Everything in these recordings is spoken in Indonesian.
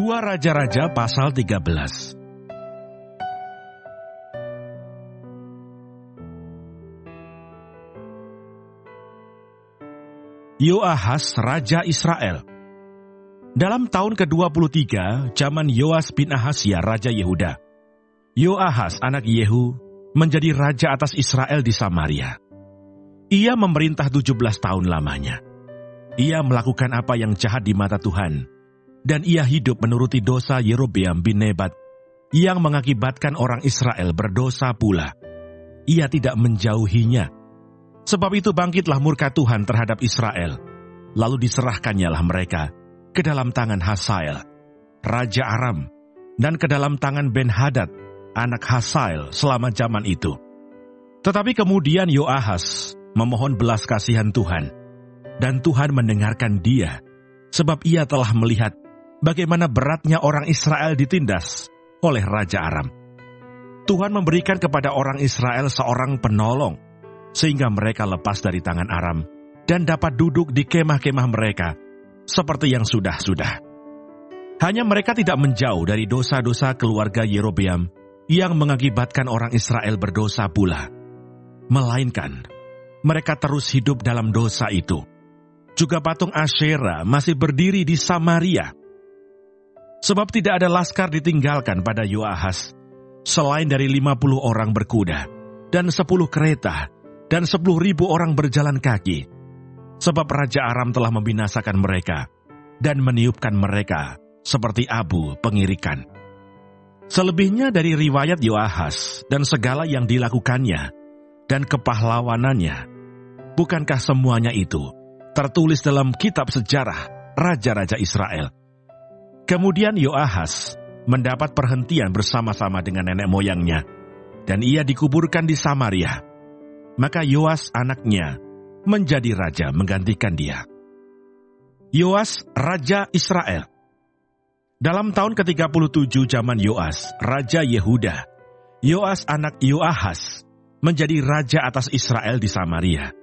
Dua Raja-Raja pasal 13. Yoahas, Raja Israel. Dalam tahun ke-23, zaman Yoas bin Ahasya, Raja Yehuda, Yoahas, anak Yehu, menjadi raja atas Israel di Samaria. Ia memerintah 17 tahun lamanya. Ia melakukan apa yang jahat di mata Tuhan, dan ia hidup menuruti dosa Yerobeam bin Nebat, yang mengakibatkan orang Israel berdosa pula. Ia tidak menjauhinya. Sebab itu bangkitlah murka Tuhan terhadap Israel, lalu diserahkannyalah mereka ke dalam tangan Hasael, Raja Aram, dan ke dalam tangan Ben-Hadad, anak Hasael selama zaman itu. Tetapi kemudian Yoahas memohon belas kasihan Tuhan, dan Tuhan mendengarkan dia, sebab ia telah melihat bagaimana beratnya orang Israel ditindas oleh Raja Aram. Tuhan memberikan kepada orang Israel seorang penolong, sehingga mereka lepas dari tangan Aram dan dapat duduk di kemah-kemah mereka, seperti yang sudah-sudah. Hanya mereka tidak menjauh dari dosa-dosa keluarga Yerobeam, yang mengakibatkan orang Israel berdosa pula. Melainkan, mereka terus hidup dalam dosa itu. Juga patung Asyera masih berdiri di Samaria. Sebab tidak ada laskar ditinggalkan pada Yoahas, selain dari 50 orang berkuda, dan 10 kereta, dan 10.000 orang berjalan kaki. Sebab Raja Aram telah membinasakan mereka, dan meniupkan mereka seperti abu pengirikan. Selebihnya dari riwayat Yoahas, dan segala yang dilakukannya, dan kepahlawanannya, bukankah semuanya itu tertulis dalam kitab sejarah Raja-Raja Israel? Kemudian Yoahas mendapat perhentian bersama-sama dengan nenek moyangnya, dan ia dikuburkan di Samaria. Maka Yoas anaknya menjadi raja menggantikan dia. Yoas, Raja Israel. Dalam tahun ke-37 zaman Yoas, Raja Yehuda, Yoas anak Yoahas menjadi raja atas Israel di Samaria.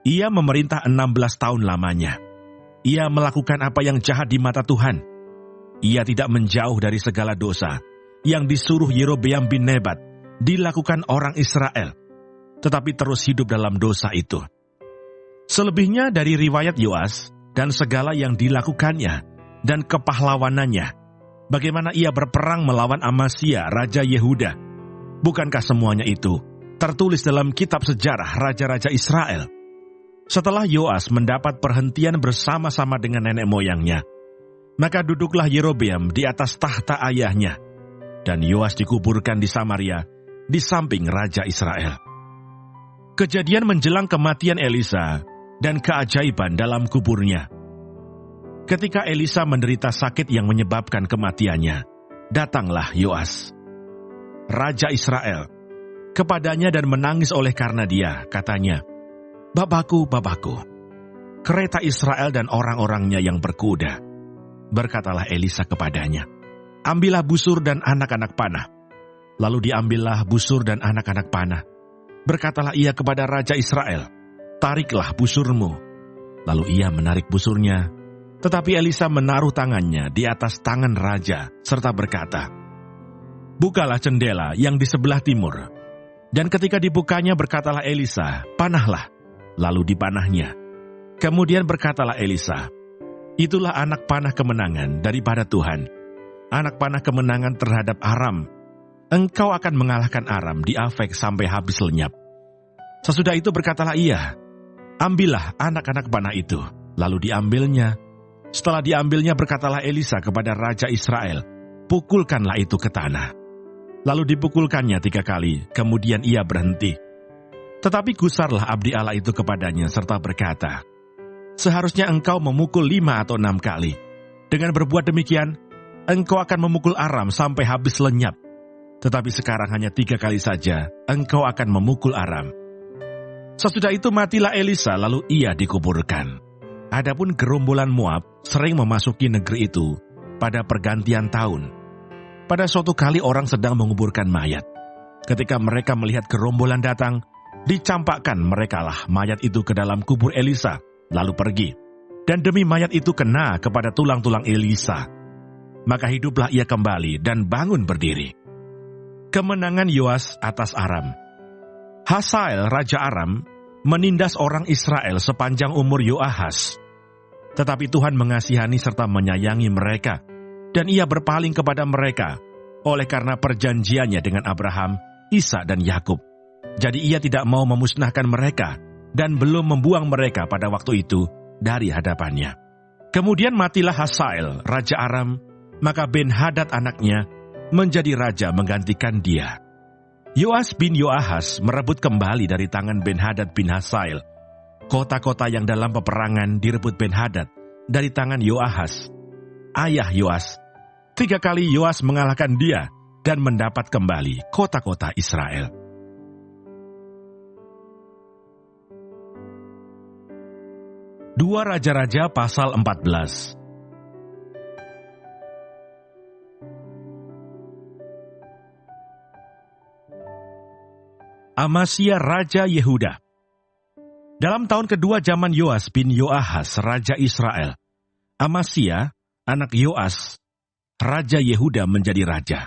Ia memerintah 16 tahun lamanya. Ia melakukan apa yang jahat di mata Tuhan. Ia tidak menjauh dari segala dosa yang disuruh Yerobeam bin Nebat dilakukan orang Israel, tetapi terus hidup dalam dosa itu. Selebihnya dari riwayat Yoas dan segala yang dilakukannya dan kepahlawanannya, bagaimana ia berperang melawan Amasya, Raja Yehuda, bukankah semuanya itu tertulis dalam kitab sejarah Raja-Raja Israel? Setelah Yoas mendapat perhentian bersama-sama dengan nenek moyangnya, maka duduklah Yerobeam di atas tahta ayahnya, dan Yoas dikuburkan di Samaria, di samping Raja Israel. Kejadian menjelang kematian Elisa, dan keajaiban dalam kuburnya. Ketika Elisa menderita sakit yang menyebabkan kematiannya, datanglah Yoas, Raja Israel, kepadanya dan menangis oleh karena dia, katanya, "Bapakku, Bapakku, kereta Israel dan orang-orangnya yang berkuda." Berkatalah Elisa kepadanya, "Ambillah busur dan anak-anak panah." Lalu diambillah busur dan anak-anak panah. Berkatalah ia kepada Raja Israel, "Tariklah busurmu." Lalu ia menarik busurnya, tetapi Elisa menaruh tangannya di atas tangan raja, serta berkata, "Bukalah jendela yang di sebelah timur." Dan ketika dibukanya berkatalah Elisa, "Panahlah." Lalu dipanahnya. Kemudian berkatalah Elisa, "Itulah anak panah kemenangan daripada Tuhan, anak panah kemenangan terhadap Aram. Engkau akan mengalahkan Aram di Afek sampai habis lenyap." Sesudah itu berkatalah ia, "Ambillah anak-anak panah itu." Lalu diambilnya. Setelah diambilnya berkatalah Elisa kepada Raja Israel, "Pukulkanlah itu ke tanah." Lalu dipukulkannya 3 kali, kemudian ia berhenti. Tetapi gusarlah abdi Allah itu kepadanya serta berkata, "Seharusnya engkau memukul 5 atau 6 kali. Dengan berbuat demikian, engkau akan memukul Aram sampai habis lenyap. Tetapi sekarang hanya 3 kali saja engkau akan memukul Aram." Sesudah itu matilah Elisa, lalu ia dikuburkan. Adapun gerombolan Moab sering memasuki negeri itu pada pergantian tahun. Pada suatu kali orang sedang menguburkan mayat. Ketika mereka melihat gerombolan datang, dicampakkan merekalah mayat itu ke dalam kubur Elisa, lalu pergi. Dan demi mayat itu kena kepada tulang-tulang Elisa. Maka hiduplah ia kembali dan bangun berdiri. Kemenangan Yoas atas Aram. Hazael, Raja Aram, menindas orang Israel sepanjang umur Yoahas. Tetapi Tuhan mengasihani serta menyayangi mereka, dan ia berpaling kepada mereka, oleh karena perjanjiannya dengan Abraham, Ishak dan Yakub. Jadi ia tidak mau memusnahkan mereka, dan belum membuang mereka pada waktu itu dari hadapannya. Kemudian matilah Hazael, Raja Aram, maka Ben-Hadad anaknya menjadi raja menggantikan dia. Yoas bin Yoahas merebut kembali dari tangan Ben-Hadad bin Hazael kota-kota yang dalam peperangan direbut Ben-Hadad dari tangan Yoahas, ayah Yoas. 3 kali Yoas mengalahkan dia dan mendapat kembali kota-kota Israel. Dua Raja-Raja pasal 14. Amasya Raja Yehuda. Dalam tahun kedua zaman Yoas bin Yoahas, Raja Israel, Amasya, anak Yoas, Raja Yehuda menjadi raja.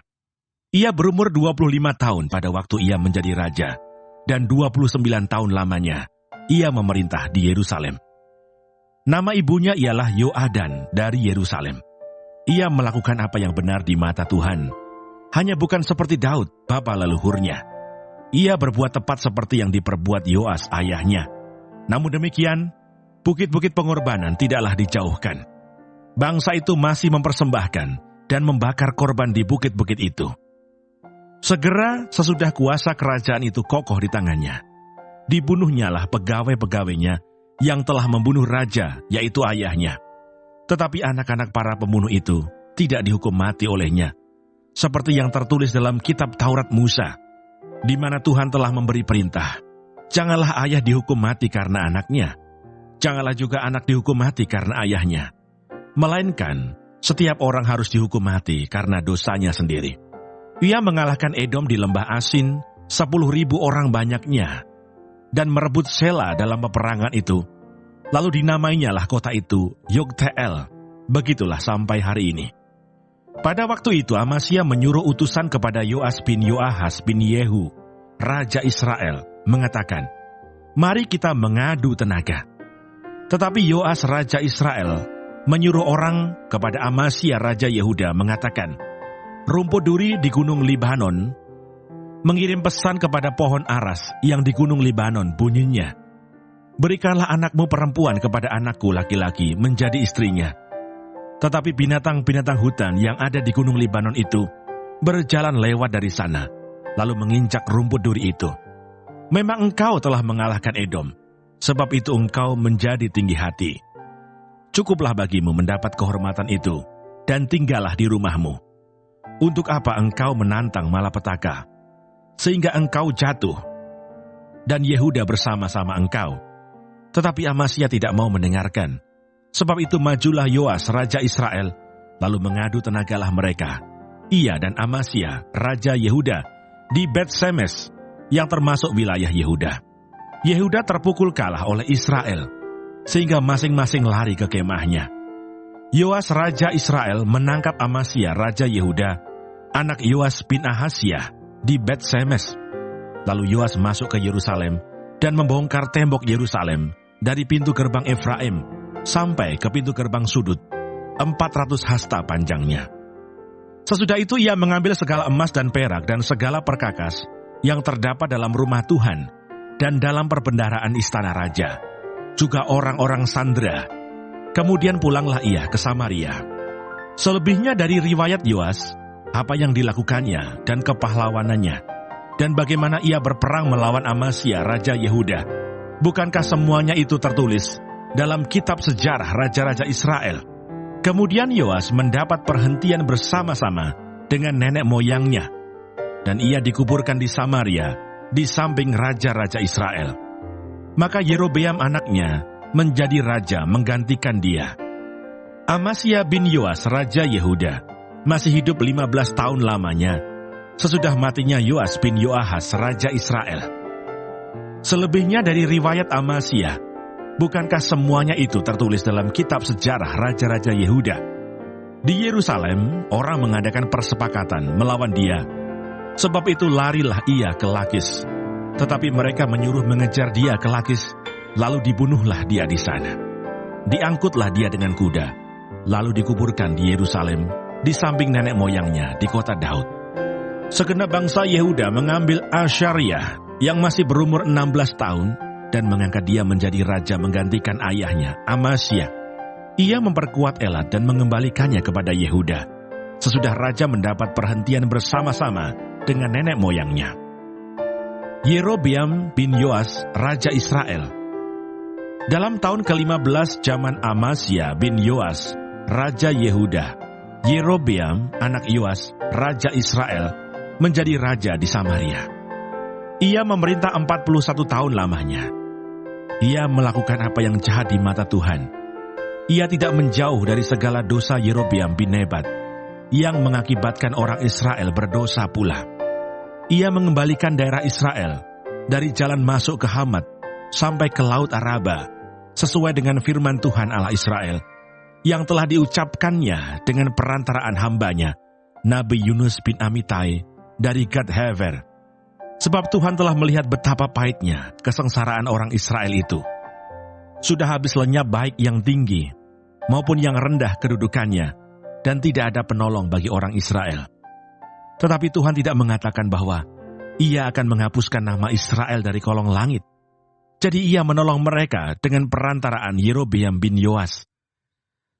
Ia berumur 25 tahun pada waktu ia menjadi raja, dan 29 tahun lamanya ia memerintah di Yerusalem. Nama ibunya ialah Yoadan dari Yerusalem. Ia melakukan apa yang benar di mata Tuhan, hanya bukan seperti Daud, bapa leluhurnya. Ia berbuat tepat seperti yang diperbuat Yoas ayahnya. Namun demikian, bukit-bukit pengorbanan tidaklah dijauhkan. Bangsa itu masih mempersembahkan dan membakar korban di bukit-bukit itu. Segera sesudah kuasa kerajaan itu kokoh di tangannya, dibunuhnyalah pegawai-pegawainya yang telah membunuh raja, yaitu ayahnya. Tetapi anak-anak para pembunuh itu tidak dihukum mati olehnya, seperti yang tertulis dalam kitab Taurat Musa, di mana Tuhan telah memberi perintah, janganlah ayah dihukum mati karena anaknya, janganlah juga anak dihukum mati karena ayahnya, melainkan setiap orang harus dihukum mati karena dosanya sendiri. Ia mengalahkan Edom di lembah Asin, 10.000 orang banyaknya, dan merebut Sela dalam peperangan itu. Lalu dinamainyalah kota itu Yokteel. Begitulah sampai hari ini. Pada waktu itu Amasya menyuruh utusan kepada Yoas bin Yoahas bin Yehu, Raja Israel, mengatakan, "Mari kita mengadu tenaga." Tetapi Yoas Raja Israel menyuruh orang kepada Amasya Raja Yehuda mengatakan, "Rumput duri di gunung Libanon mengirim pesan kepada pohon aras yang di gunung Libanon, bunyinya, berikanlah anakmu perempuan kepada anakku laki-laki menjadi istrinya." Tetapi binatang-binatang hutan yang ada di gunung Libanon itu berjalan lewat dari sana, lalu menginjak rumput duri itu. Memang engkau telah mengalahkan Edom, sebab itu engkau menjadi tinggi hati. Cukuplah bagimu mendapat kehormatan itu, dan tinggallah di rumahmu. Untuk apa engkau menantang malapetaka, sehingga engkau jatuh, dan Yehuda bersama-sama engkau? Tetapi Amasya tidak mau mendengarkan. Sebab itu majulah Yoas Raja Israel, lalu mengadu tenagalah mereka, ia dan Amasya Raja Yehuda, di Bet-Semes, yang termasuk wilayah Yehuda. Yehuda terpukul kalah oleh Israel, sehingga masing-masing lari ke kemahnya. Yoas Raja Israel menangkap Amasya Raja Yehuda, anak Yoas bin Ahasya, di Bet-Semes. Lalu Yoas masuk ke Yerusalem dan membongkar tembok Yerusalem dari pintu gerbang Efraim sampai ke pintu gerbang sudut, 400 hasta panjangnya. Sesudah itu ia mengambil segala emas dan perak dan segala perkakas yang terdapat dalam rumah Tuhan dan dalam perbendaharaan istana raja, juga orang-orang sandera. Kemudian pulanglah ia ke Samaria. Selebihnya dari riwayat Yoas, apa yang dilakukannya dan kepahlawanannya, dan bagaimana ia berperang melawan Amasya Raja Yehuda, bukankah semuanya itu tertulis dalam kitab sejarah Raja-Raja Israel? Kemudian Yoas mendapat perhentian bersama-sama dengan nenek moyangnya, dan ia dikuburkan di Samaria, di samping Raja-Raja Israel. Maka Yerobeam anaknya menjadi raja menggantikan dia. Amasya bin Yoas Raja Yehuda masih hidup 15 tahun lamanya, sesudah matinya Yoas bin Yoahas Raja Israel. Selebihnya dari riwayat Amasya, bukankah semuanya itu tertulis dalam kitab sejarah Raja-Raja Yehuda? Di Yerusalem, orang mengadakan persepakatan melawan dia. Sebab itu larilah ia ke Lakis. Tetapi mereka menyuruh mengejar dia ke Lakis, lalu dibunuhlah dia di sana. Diangkutlah dia dengan kuda, lalu dikuburkan di Yerusalem, di samping nenek moyangnya di kota Daud. Segenap bangsa Yehuda mengambil Asyariah yang masih berumur 16 tahun dan mengangkat dia menjadi raja menggantikan ayahnya, Amasya. Ia memperkuat Elat dan mengembalikannya kepada Yehuda, sesudah raja mendapat perhentian bersama-sama dengan nenek moyangnya. Yerobeam bin Yoas, raja Israel. Dalam tahun ke-15 zaman Amasya bin Yoas, raja Yehuda, Yerobeam anak Yoas, raja Israel, menjadi raja di Samaria. Ia memerintah 41 tahun lamanya. Ia melakukan apa yang jahat di mata Tuhan. Ia tidak menjauh dari segala dosa Yerobeam bin Nebat, yang mengakibatkan orang Israel berdosa pula. Ia mengembalikan daerah Israel dari jalan masuk ke Hamat sampai ke Laut Araba, sesuai dengan firman Tuhan Allah Israel, yang telah diucapkannya dengan perantaraan hambanya, Nabi Yunus bin Amitai dari Gad Hefer. Sebab Tuhan telah melihat betapa pahitnya kesengsaraan orang Israel itu. Sudah habis lenyap baik yang tinggi maupun yang rendah kedudukannya, dan tidak ada penolong bagi orang Israel. Tetapi Tuhan tidak mengatakan bahwa Ia akan menghapuskan nama Israel dari kolong langit. Jadi Ia menolong mereka dengan perantaraan Yerobeam bin Yoas.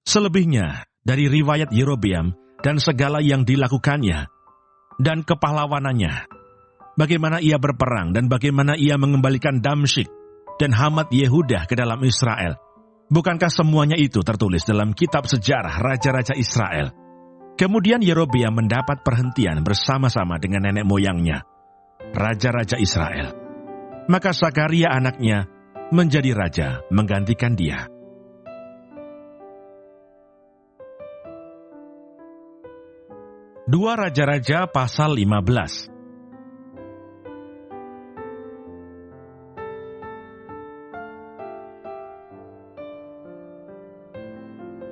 Selebihnya dari riwayat Yerobeam dan segala yang dilakukannya dan kepahlawanannya, bagaimana ia berperang dan bagaimana ia mengembalikan Damsyik dan Hamat Yehuda ke dalam Israel. Bukankah semuanya itu tertulis dalam kitab sejarah Raja-Raja Israel? Kemudian Yerobeam mendapat perhentian bersama-sama dengan nenek moyangnya, Raja-Raja Israel. Maka Zakaria anaknya menjadi raja menggantikan dia. Dua Raja-Raja pasal 15.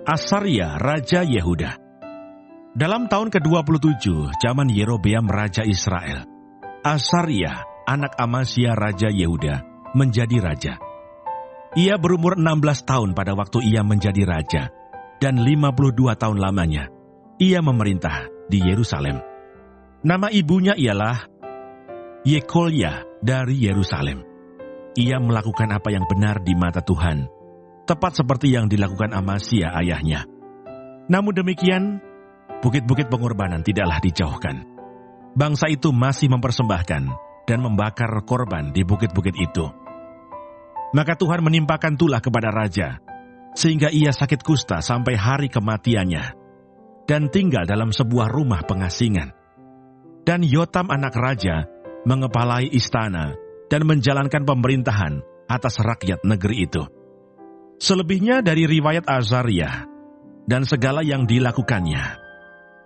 Asaria, Raja Yehuda. Dalam tahun ke-27 zaman Yerobeam Raja Israel, Asaria, anak Amasya Raja Yehuda, menjadi raja. Ia berumur 16 tahun pada waktu ia menjadi raja, dan 52 tahun lamanya ia memerintah di Yerusalem. Nama ibunya ialah Yekolya dari Yerusalem. Ia melakukan apa yang benar di mata Tuhan, tepat seperti yang dilakukan Amasya ayahnya. Namun demikian, bukit-bukit pengorbanan tidaklah dijauhkan. Bangsa itu masih mempersembahkan dan membakar korban di bukit-bukit itu. Maka Tuhan menimpakan tulah kepada raja, sehingga ia sakit kusta sampai hari kematiannya, dan tinggal dalam sebuah rumah pengasingan. Dan Yotam anak raja mengepalai istana dan menjalankan pemerintahan atas rakyat negeri itu. Selebihnya dari riwayat Azariah dan segala yang dilakukannya,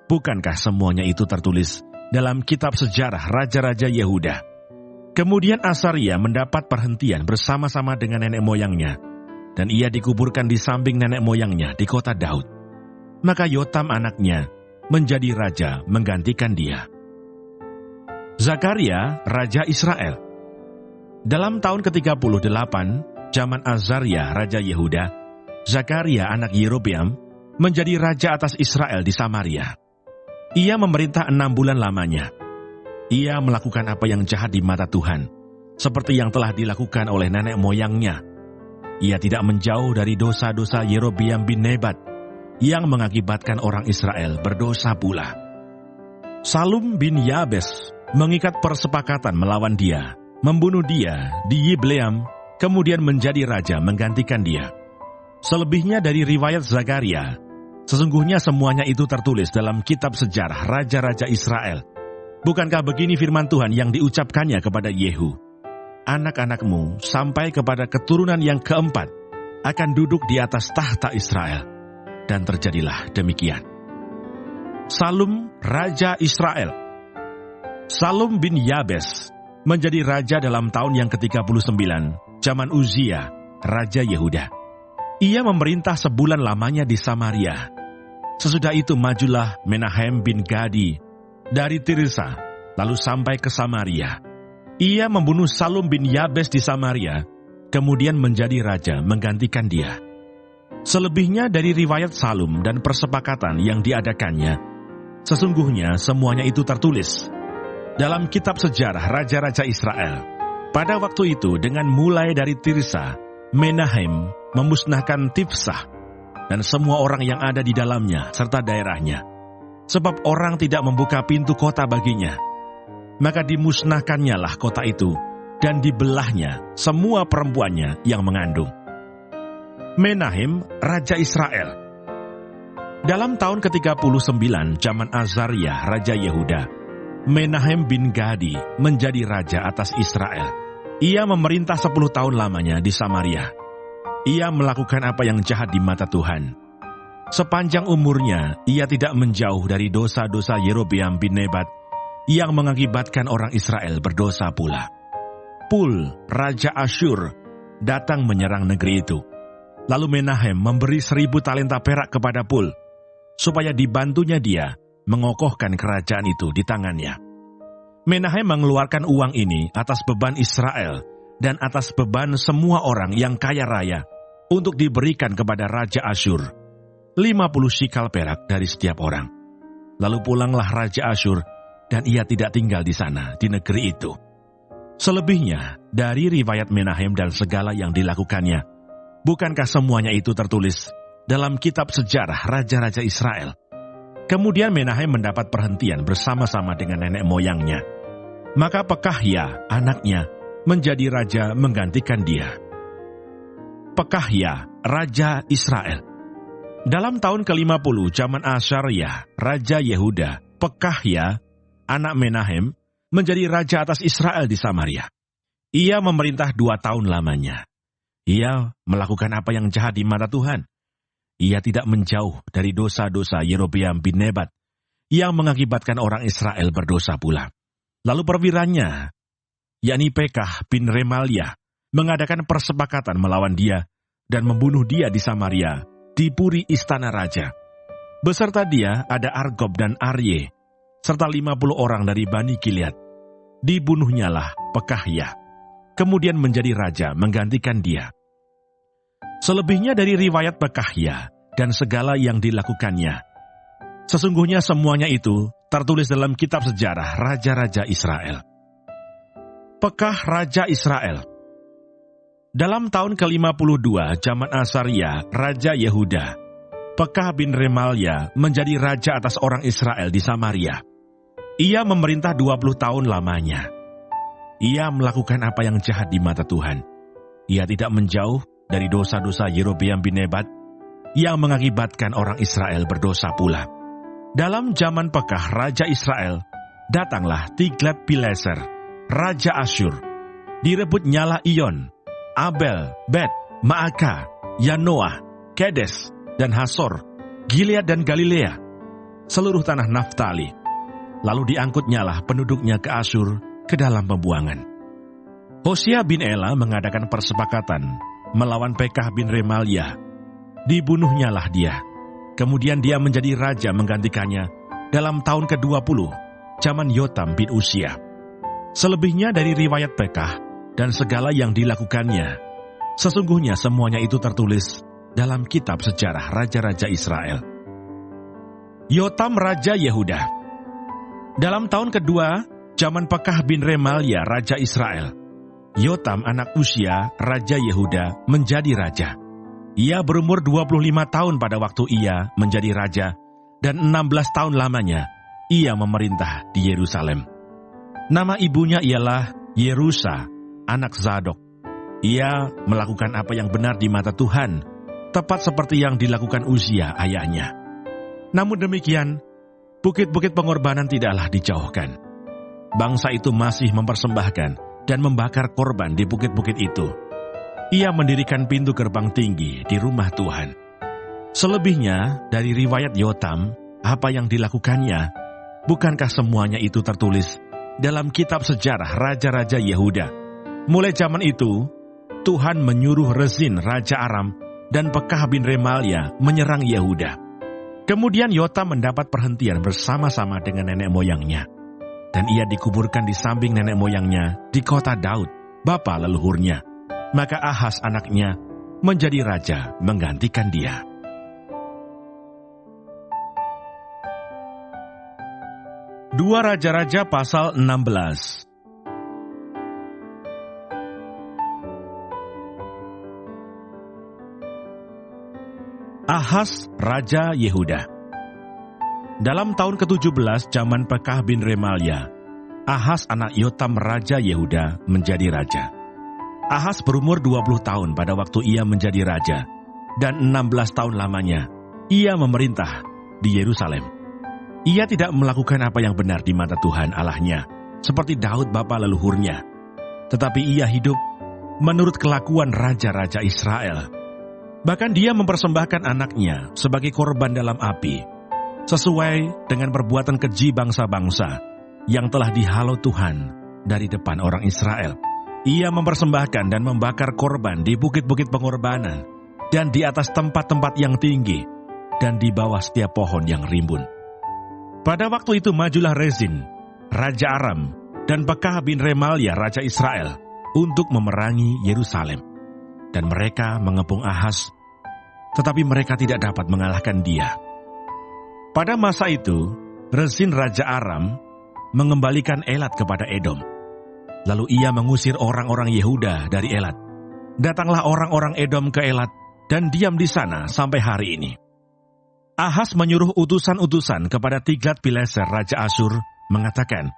bukankah semuanya itu tertulis dalam kitab sejarah Raja-Raja Yehuda? Kemudian Asaria mendapat perhentian bersama-sama dengan nenek moyangnya, dan ia dikuburkan di samping nenek moyangnya di kota Daud. Maka Yotam anaknya menjadi raja menggantikan dia. Zakaria, Raja Israel. Dalam tahun ke-38 zaman Azaria Raja Yehuda, Zakaria anak Yerobeam menjadi raja atas Israel di Samaria. Ia memerintah 6 bulan lamanya. Ia melakukan apa yang jahat di mata Tuhan, seperti yang telah dilakukan oleh nenek moyangnya. Ia tidak menjauh dari dosa-dosa Yerobeam bin Nebat, yang mengakibatkan orang Israel berdosa pula. Salum bin Yabes mengikat persepakatan melawan dia, membunuh dia di Yibleam, kemudian menjadi raja menggantikan dia. Selebihnya dari riwayat Zakaria, sesungguhnya semuanya itu tertulis dalam kitab sejarah Raja-Raja Israel. Bukankah begini firman Tuhan yang diucapkannya kepada Yehu? Anak-anakmu sampai kepada keturunan yang keempat akan duduk di atas tahta Israel. Dan terjadilah demikian. Salum, Raja Israel. Salum bin Yabes menjadi raja dalam tahun yang ke-39, zaman Uzia, Raja Yehuda. Ia memerintah sebulan lamanya di Samaria. Sesudah itu majulah Menahem bin Gadi dari Tirsa, lalu sampai ke Samaria. Ia membunuh Salum bin Yabes di Samaria, kemudian menjadi raja menggantikan dia. Selebihnya dari riwayat Salum dan persepakatan yang diadakannya, sesungguhnya semuanya itu tertulis dalam kitab sejarah raja-raja Israel. Pada waktu itu dengan mulai dari Tirsa, Menahem memusnahkan Tifsah dan semua orang yang ada di dalamnya serta daerahnya, sebab orang tidak membuka pintu kota baginya. Maka dimusnahkannya lah kota itu, dan dibelahnya semua perempuannya yang mengandung. Menahem, Raja Israel. Dalam tahun ke-39 zaman Azaria, Raja Yehuda, Menahem bin Gadi menjadi raja atas Israel. Ia memerintah 10 tahun lamanya di Samaria. Ia melakukan apa yang jahat di mata Tuhan. Sepanjang umurnya, ia tidak menjauh dari dosa-dosa Yerobeam bin Nebat, yang mengakibatkan orang Israel berdosa pula. Pul, Raja Asyur, datang menyerang negeri itu. Lalu Menahem memberi 1000 talenta perak kepada Pul, supaya dibantunya dia mengokohkan kerajaan itu di tangannya. Menahem mengeluarkan uang ini atas beban Israel dan atas beban semua orang yang kaya raya untuk diberikan kepada Raja Asyur, 50 shikal perak dari setiap orang. Lalu pulanglah Raja Asyur, dan ia tidak tinggal di sana, di negeri itu. Selebihnya dari riwayat Menahem dan segala yang dilakukannya, bukankah semuanya itu tertulis dalam kitab sejarah raja-raja Israel? Kemudian Menahem mendapat perhentian bersama-sama dengan nenek moyangnya. Maka Pekahya, anaknya, menjadi raja menggantikan dia. Pekahya, Raja Israel. Dalam tahun ke-50 zaman Azaria, Raja Yehuda, Pekahya, anak Menahem, menjadi raja atas Israel di Samaria. Ia memerintah 2 tahun lamanya. Ia melakukan apa yang jahat di mata Tuhan. Ia tidak menjauh dari dosa-dosa Yerobeam bin Nebat, yang mengakibatkan orang Israel berdosa pula. Lalu perwiranya, yakni Pekah bin Remalia, mengadakan persepakatan melawan dia dan membunuh dia di Samaria, di puri istana raja. Beserta dia ada Argob dan Arye, serta 50 orang dari Bani Gilead. Dibunuhnyalah Pekahya, kemudian menjadi raja menggantikan dia. Selebihnya dari riwayat Pekahya dan segala yang dilakukannya, sesungguhnya semuanya itu tertulis dalam kitab sejarah raja-raja Israel. Pekah Raja Israel. Dalam tahun ke-52 zaman Azaria, Raja Yehuda, Pekah bin Remalia menjadi raja atas orang Israel di Samaria. Ia memerintah 20 tahun lamanya. Ia melakukan apa yang jahat di mata Tuhan. Ia tidak menjauh dari dosa-dosa Yerobeam bin Nebat, yang mengakibatkan orang Israel berdosa pula. Dalam zaman Pekah Raja Israel, datanglah Tiglat-Pileser, Raja Asyur. Direbut nyala Iyon, Abel, Bet, Maaka, Yanoah, Kedes, dan Hasor, Gilead dan Galilea, seluruh tanah Naftali. Lalu diangkutnyalah penduduknya ke Asyur, ke dalam pembuangan. Hosea bin Ela mengadakan persepakatan melawan Pekah bin Remalia. Dibunuhnyalah dia. Kemudian dia menjadi raja menggantikannya dalam tahun ke-20, zaman Yotam bin Usia. Selebihnya dari riwayat Pekah dan segala yang dilakukannya, sesungguhnya semuanya itu tertulis dalam kitab sejarah raja-raja Israel. Yotam Raja Yehuda. Dalam tahun kedua, zaman Pekah bin Remalia Raja Israel, Yotam anak Usia Raja Yehuda menjadi raja. Ia berumur 25 tahun pada waktu ia menjadi raja, dan 16 tahun lamanya ia memerintah di Yerusalem. Nama ibunya ialah Yerusa, anak Zadok. Ia melakukan apa yang benar di mata Tuhan, tepat seperti yang dilakukan Uzia ayahnya. Namun demikian, bukit-bukit pengorbanan tidaklah dijauhkan. Bangsa itu masih mempersembahkan dan membakar korban di bukit-bukit itu. Ia mendirikan pintu gerbang tinggi di rumah Tuhan. Selebihnya dari riwayat Yotam, apa yang dilakukannya, bukankah semuanya itu tertulis dalam kitab sejarah raja-raja Yehuda? Mulai zaman itu, Tuhan menyuruh Rezin Raja Aram dan Pekah bin Remalia menyerang Yehuda. Kemudian Yotam mendapat perhentian bersama-sama dengan nenek moyangnya. Dan ia dikuburkan di samping nenek moyangnya di kota Daud, bapa leluhurnya. Maka Ahas anaknya menjadi raja menggantikan dia. Dua Raja-Raja pasal 16. Ahas, Raja Yehuda. Dalam tahun ke-17 zaman Pekah bin Remalia, Ahas anak Yotam Raja Yehuda menjadi raja. Ahas berumur 20 tahun pada waktu ia menjadi raja, dan 16 tahun lamanya ia memerintah di Yerusalem. Ia tidak melakukan apa yang benar di mata Tuhan Allahnya, seperti Daud bapa leluhurnya, tetapi ia hidup menurut kelakuan raja-raja Israel. Bahkan dia mempersembahkan anaknya sebagai korban dalam api, sesuai dengan perbuatan keji bangsa-bangsa yang telah dihalau Tuhan dari depan orang Israel. Ia mempersembahkan dan membakar korban di bukit-bukit pengorbanan, dan di atas tempat-tempat yang tinggi, dan di bawah setiap pohon yang rimbun. Pada waktu itu majulah Rezin, Raja Aram, dan Pekah bin Remalia, Raja Israel, untuk memerangi Yerusalem. Dan mereka mengepung Ahas, tetapi mereka tidak dapat mengalahkan dia. Pada masa itu, Rezin Raja Aram mengembalikan Elat kepada Edom. Lalu ia mengusir orang-orang Yehuda dari Elat. Datanglah orang-orang Edom ke Elat dan diam di sana sampai hari ini. Ahas menyuruh utusan-utusan kepada Tiglat-Pileser Raja Asyur mengatakan,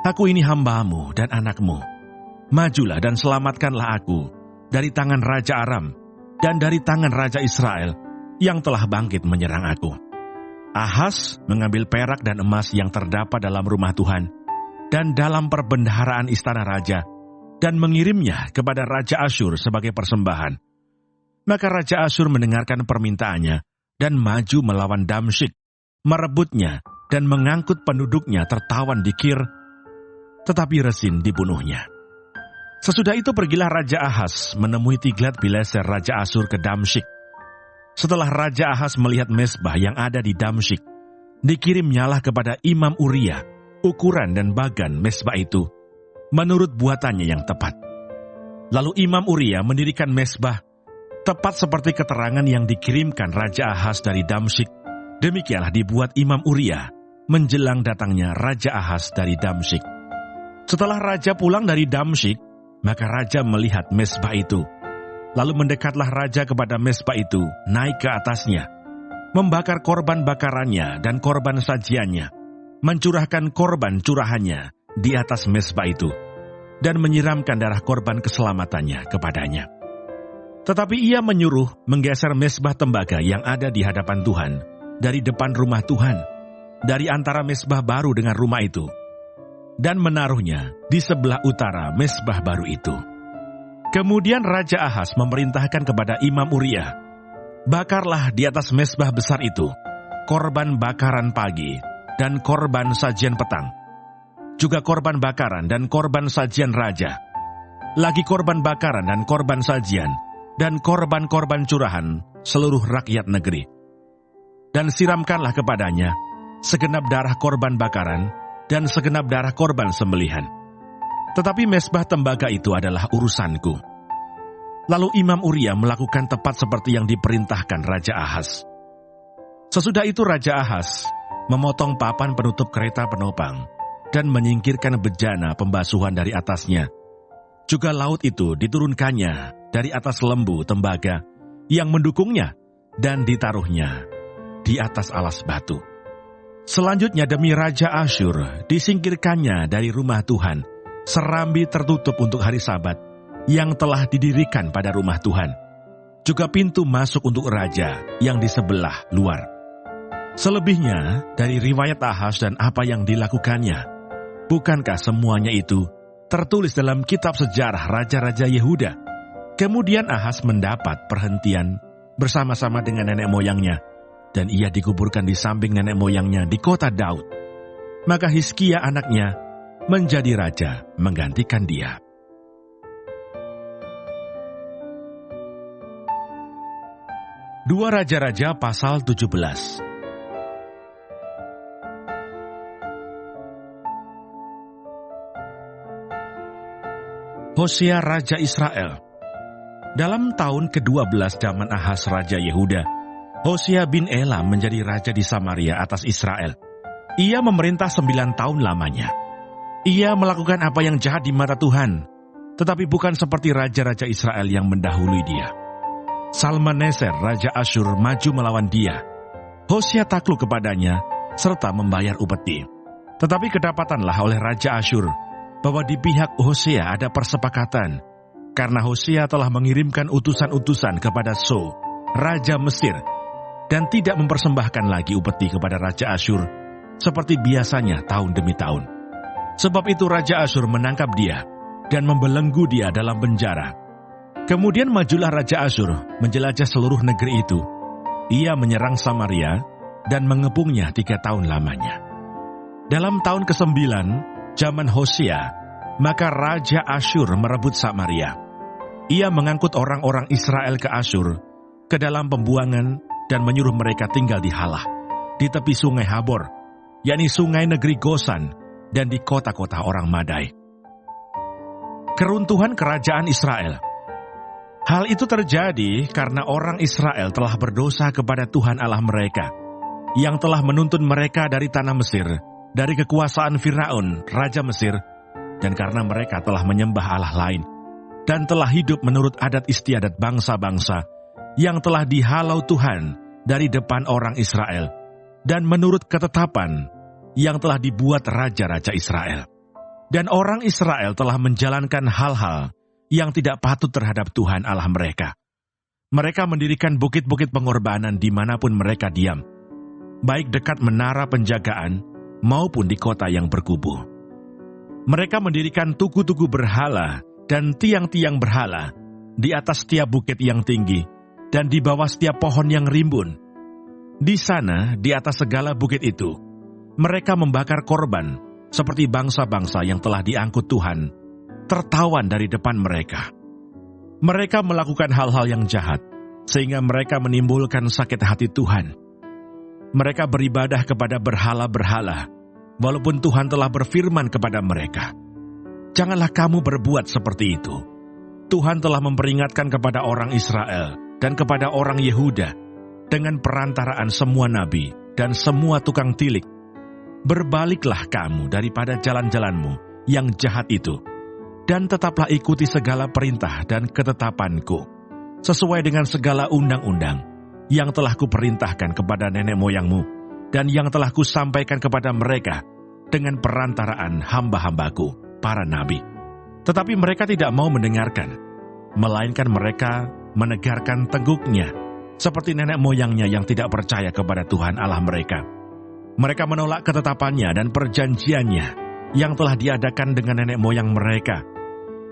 "Aku ini hambamu dan anakmu. Majulah dan selamatkanlah aku dari tangan Raja Aram dan dari tangan Raja Israel yang telah bangkit menyerang aku." Ahas mengambil perak dan emas yang terdapat dalam rumah Tuhan dan dalam perbendaharaan istana raja, dan mengirimnya kepada Raja Asyur sebagai persembahan. Maka Raja Asyur mendengarkan permintaannya dan maju melawan Damsyik, merebutnya dan mengangkut penduduknya tertawan di Kir, tetapi Rezin dibunuhnya. Sesudah itu pergilah Raja Ahas menemui Tiglat-Pileser Raja Asyur ke Damsyik. Setelah Raja Ahas melihat mezbah yang ada di Damsyik, dikirimnyalah kepada Imam Uria ukuran dan bagan mezbah itu menurut buatannya yang tepat. Lalu Imam Uria mendirikan mezbah tepat seperti keterangan yang dikirimkan Raja Ahas dari Damsyik. Demikianlah dibuat Imam Uria menjelang datangnya Raja Ahas dari Damsyik. Setelah Raja pulang dari Damsyik, maka Raja melihat mezbah itu. Lalu mendekatlah Raja kepada mezbah itu, naik ke atasnya, membakar korban bakarannya dan korban sajiannya, mencurahkan korban curahannya di atas mezbah itu, dan menyiramkan darah korban keselamatannya kepadanya. Tetapi ia menyuruh menggeser mezbah tembaga yang ada di hadapan Tuhan, dari depan rumah Tuhan, dari antara mezbah baru dengan rumah itu, dan menaruhnya di sebelah utara mezbah baru itu. Kemudian Raja Ahas memerintahkan kepada Imam Uria, "Bakarlah di atas mezbah besar itu korban bakaran pagi dan korban sajian petang, juga korban bakaran dan korban sajian raja, lagi korban bakaran dan korban sajian, dan korban-korban curahan seluruh rakyat negeri. Dan siramkanlah kepadanya segenap darah korban bakaran dan segenap darah korban sembelihan. Tetapi mezbah tembaga itu adalah urusanku." Lalu Imam Uria melakukan tepat seperti yang diperintahkan Raja Ahas. Sesudah itu Raja Ahas memotong papan penutup kereta penopang dan menyingkirkan bejana pembasuhan dari atasnya. Juga laut itu diturunkannya dari atas lembu tembaga yang mendukungnya dan ditaruhnya di atas alas batu. Selanjutnya demi Raja Asyur disingkirkannya dari rumah Tuhan serambi tertutup untuk hari Sabat yang telah didirikan pada rumah Tuhan, juga pintu masuk untuk raja yang di sebelah luar. Selebihnya dari riwayat Ahas dan apa yang dilakukannya, bukankah semuanya itu tertulis dalam kitab sejarah Raja-Raja Yehuda? Kemudian Ahas mendapat perhentian bersama-sama dengan nenek moyangnya, dan ia dikuburkan di samping nenek moyangnya di kota Daud. Maka Hizkia anaknya menjadi raja menggantikan dia. Dua Raja-Raja pasal 17. Hosea Raja Israel. Dalam tahun ke-12 zaman Ahas Raja Yehuda, Hosea bin Ela menjadi raja di Samaria atas Israel. Ia memerintah 9 tahun lamanya. Ia melakukan apa yang jahat di mata Tuhan, tetapi bukan seperti raja-raja Israel yang mendahului dia. Salmaneser Raja Asyur maju melawan dia. Hosea takluk kepadanya, serta membayar upeti. Tetapi kedapatanlah oleh Raja Asyur bahwa di pihak Hosea ada persepakatan, karena Hosea telah mengirimkan utusan-utusan kepada So, Raja Mesir, dan tidak mempersembahkan lagi upeti kepada Raja Asyur, seperti biasanya tahun demi tahun. Sebab itu Raja Asyur menangkap dia, dan membelenggu dia dalam penjara. Kemudian majulah Raja Asyur menjelajah seluruh negeri itu. Ia menyerang Samaria, dan mengepungnya 3 tahun lamanya. Dalam tahun ke-9, zaman Hosea, maka Raja Asyur merebut Samaria. Ia mengangkut orang-orang Israel ke Asyur, ke dalam pembuangan, dan menyuruh mereka tinggal di Halah, di tepi sungai Habor, yakni sungai negeri Gosan, dan di kota-kota orang Madai. Keruntuhan kerajaan Israel. Hal itu terjadi karena orang Israel telah berdosa kepada Tuhan Allah mereka, yang telah menuntun mereka dari tanah Mesir, dari kekuasaan Firaun, Raja Mesir, dan karena mereka telah menyembah Allah lain, dan telah hidup menurut adat istiadat bangsa-bangsa, yang telah dihalau Tuhan dari depan orang Israel, dan menurut ketetapan yang telah dibuat raja-raja Israel. Dan orang Israel telah menjalankan hal-hal yang tidak patut terhadap Tuhan Allah mereka. Mereka mendirikan bukit-bukit pengorbanan dimanapun mereka diam, baik dekat menara penjagaan maupun di kota yang berkubu. Mereka mendirikan tugu-tugu berhala dan tiang-tiang berhala di atas setiap bukit yang tinggi dan di bawah setiap pohon yang rimbun. Di sana, di atas segala bukit itu, mereka membakar korban seperti bangsa-bangsa yang telah diangkut Tuhan, tertawan dari depan mereka. Mereka melakukan hal-hal yang jahat, sehingga mereka menimbulkan sakit hati Tuhan. Mereka beribadah kepada berhala-berhala, walaupun Tuhan telah berfirman kepada mereka, "Janganlah kamu berbuat seperti itu." Tuhan telah memperingatkan kepada orang Israel dan kepada orang Yehuda dengan perantaraan semua nabi dan semua tukang tilik, "Berbaliklah kamu daripada jalan-jalanmu yang jahat itu, dan tetaplah ikuti segala perintah dan ketetapanku, sesuai dengan segala undang-undang yang telah kuperintahkan kepada nenek moyangmu, dan yang telah kusampaikan kepada mereka dengan perantaraan hamba-hambaku, para nabi." Tetapi mereka tidak mau mendengarkan, melainkan mereka menegarkan teguknya, seperti nenek moyangnya yang tidak percaya kepada Tuhan Allah mereka. Mereka menolak ketetapannya dan perjanjiannya yang telah diadakan dengan nenek moyang mereka,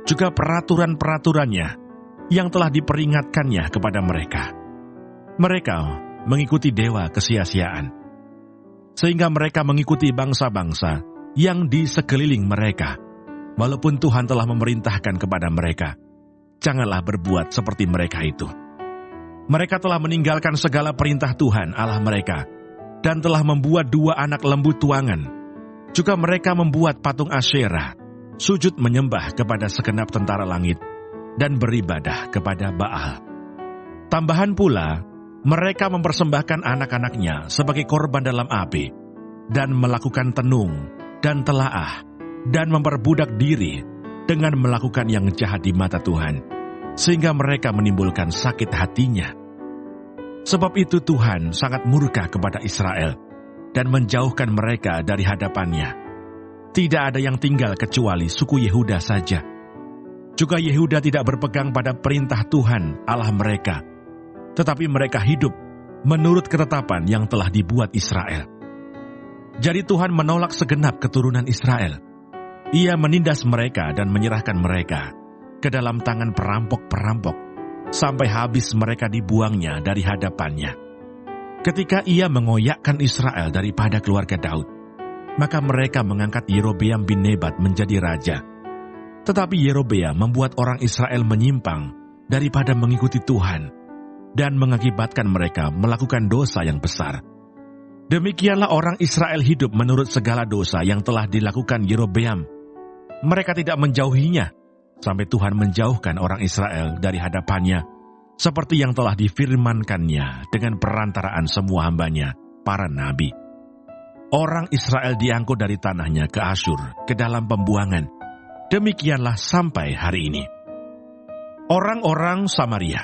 juga peraturan-peraturannya yang telah diperingatkannya kepada mereka. Mereka mengikuti dewa kesia-siaan, sehingga mereka mengikuti bangsa-bangsa yang di sekeliling mereka, walaupun Tuhan telah memerintahkan kepada mereka, "Janganlah berbuat seperti mereka itu." Mereka telah meninggalkan segala perintah Tuhan Allah mereka, dan telah membuat 2 anak lembu tuangan. Juga mereka membuat patung Asyerah, sujud menyembah kepada segenap tentara langit, dan beribadah kepada Baal. Tambahan pula, mereka mempersembahkan anak-anaknya sebagai korban dalam api, dan melakukan tenung dan telaah, dan memperbudak diri dengan melakukan yang jahat di mata Tuhan, sehingga mereka menimbulkan sakit hatinya. Sebab itu Tuhan sangat murka kepada Israel, dan menjauhkan mereka dari hadapannya. Tidak ada yang tinggal kecuali suku Yehuda saja. Juga Yehuda tidak berpegang pada perintah Tuhan Allah mereka, tetapi mereka hidup menurut ketetapan yang telah dibuat Israel. Jadi Tuhan menolak segenap keturunan Israel. Ia menindas mereka dan menyerahkan mereka ke dalam tangan perampok-perampok, sampai habis mereka dibuangnya dari hadapannya. Ketika ia mengoyakkan Israel daripada keluarga Daud, maka mereka mengangkat Yerobeam bin Nebat menjadi raja. Tetapi Yerobeam membuat orang Israel menyimpang daripada mengikuti Tuhan, dan mengakibatkan mereka melakukan dosa yang besar. Demikianlah orang Israel hidup menurut segala dosa yang telah dilakukan Yerobeam. Mereka tidak menjauhinya, sampai Tuhan menjauhkan orang Israel dari hadapannya, seperti yang telah difirmankannya dengan perantaraan semua hambanya, para nabi. Orang Israel diangkut dari tanahnya ke Asyur, ke dalam pembuangan. Demikianlah sampai hari ini. Orang-orang Samaria.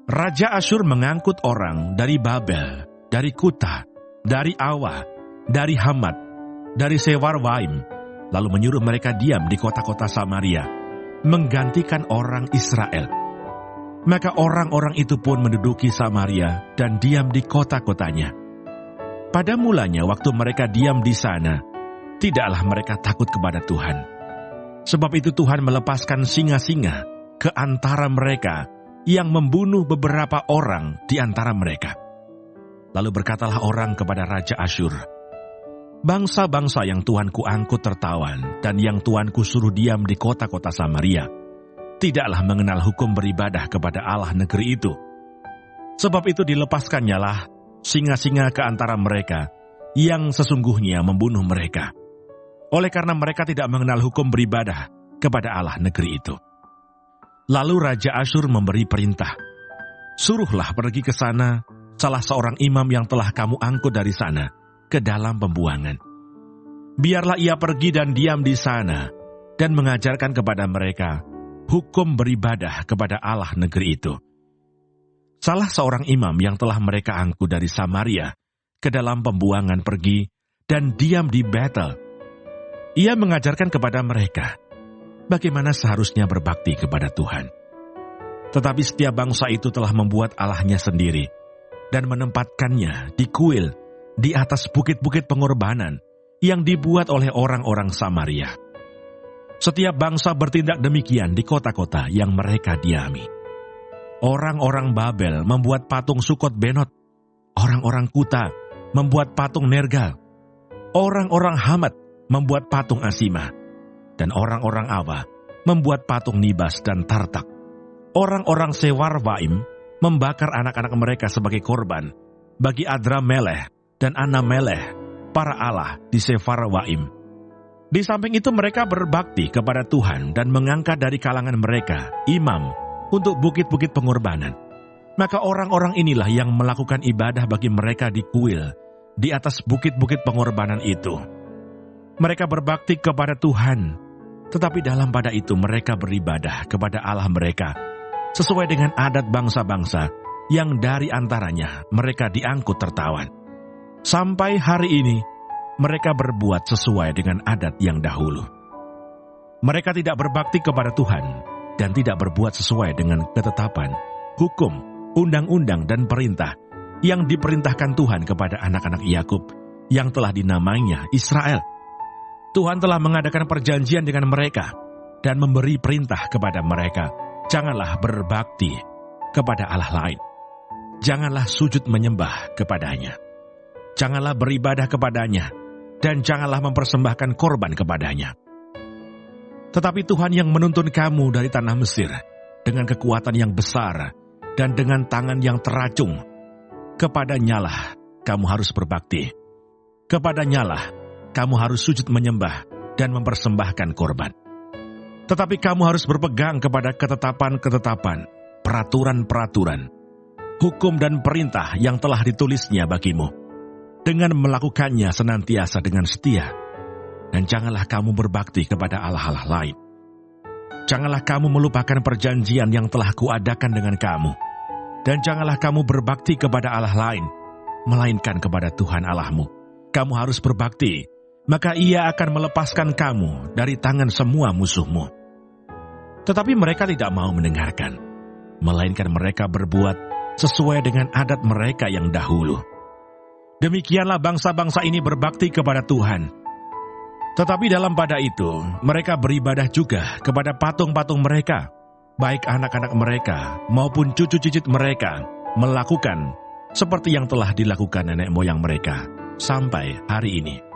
Raja Asyur mengangkut orang dari Babel, dari Kuta, dari Awa, dari Hamat, dari Sewarwaim, lalu menyuruh mereka diam di kota-kota Samaria, menggantikan orang Israel. Maka orang-orang itu pun menduduki Samaria dan diam di kota-kotanya. Pada mulanya waktu mereka diam di sana, tidaklah mereka takut kepada Tuhan. Sebab itu Tuhan melepaskan singa-singa ke antara mereka yang membunuh beberapa orang di antara mereka. Lalu berkatalah orang kepada Raja Asyur, "Bangsa-bangsa yang Tuanku angkut tertawan dan yang Tuanku suruh diam di kota-kota Samaria, tidaklah mengenal hukum beribadah kepada Allah negeri itu. Sebab itu dilepaskannyalah singa-singa ke antara mereka yang sesungguhnya membunuh mereka. Oleh karena mereka tidak mengenal hukum beribadah kepada Allah negeri itu." Lalu Raja Asyur memberi perintah, "Suruhlah pergi ke sana salah seorang imam yang telah kamu angkut dari sana ke dalam pembuangan. Biarlah ia pergi dan diam di sana dan mengajarkan kepada mereka hukum beribadah kepada Allah negeri itu." Salah seorang imam yang telah mereka angkut dari Samaria ke dalam pembuangan pergi dan diam di Betel. Ia mengajarkan kepada mereka bagaimana seharusnya berbakti kepada Tuhan. Tetapi setiap bangsa itu telah membuat allahnya sendiri dan menempatkannya di kuil di atas bukit-bukit pengorbanan yang dibuat oleh orang-orang Samaria. Setiap bangsa bertindak demikian di kota-kota yang mereka diami. Orang-orang Babel membuat patung Sukot Benot, orang-orang Kuta membuat patung Nergal, orang-orang Hamat membuat patung Asima, dan orang-orang Awa membuat patung Nibas dan Tartak. Orang-orang Sewarwaim membakar anak-anak mereka sebagai korban bagi Adramelech dan Anamelech, para allah di Sewarwaim. Di samping itu mereka berbakti kepada Tuhan dan mengangkat dari kalangan mereka imam untuk bukit-bukit pengorbanan. Maka orang-orang inilah yang melakukan ibadah bagi mereka di kuil di atas bukit-bukit pengorbanan itu. Mereka berbakti kepada Tuhan, tetapi dalam pada itu mereka beribadah kepada Allah mereka sesuai dengan adat bangsa-bangsa yang dari antaranya mereka diangkut tertawan. Sampai hari ini, mereka berbuat sesuai dengan adat yang dahulu. Mereka tidak berbakti kepada Tuhan dan tidak berbuat sesuai dengan ketetapan, hukum, undang-undang, dan perintah yang diperintahkan Tuhan kepada anak-anak Yakub yang telah dinamainya Israel. Tuhan telah mengadakan perjanjian dengan mereka dan memberi perintah kepada mereka, janganlah berbakti kepada Allah lain. Janganlah sujud menyembah kepadanya. Janganlah beribadah kepadanya, dan janganlah mempersembahkan korban kepadanya. Tetapi Tuhan yang menuntun kamu dari tanah Mesir dengan kekuatan yang besar dan dengan tangan yang teracung, kepadanyalah kamu harus berbakti. Kepadanyalah kamu harus sujud menyembah dan mempersembahkan korban. Tetapi kamu harus berpegang kepada ketetapan-ketetapan, peraturan-peraturan, hukum dan perintah yang telah ditulisnya bagimu, dengan melakukannya senantiasa dengan setia. Dan janganlah kamu berbakti kepada allah-allah lain. Janganlah kamu melupakan perjanjian yang telah kuadakan dengan kamu. Dan janganlah kamu berbakti kepada allah lain, melainkan kepada Tuhan Allahmu. Kamu harus berbakti, maka Ia akan melepaskan kamu dari tangan semua musuhmu. Tetapi mereka tidak mau mendengarkan, melainkan mereka berbuat sesuai dengan adat mereka yang dahulu. Demikianlah bangsa-bangsa ini berbakti kepada Tuhan. Tetapi dalam pada itu, mereka beribadah juga kepada patung-patung mereka, baik anak-anak mereka maupun cucu cicit mereka melakukan seperti yang telah dilakukan nenek moyang mereka sampai hari ini.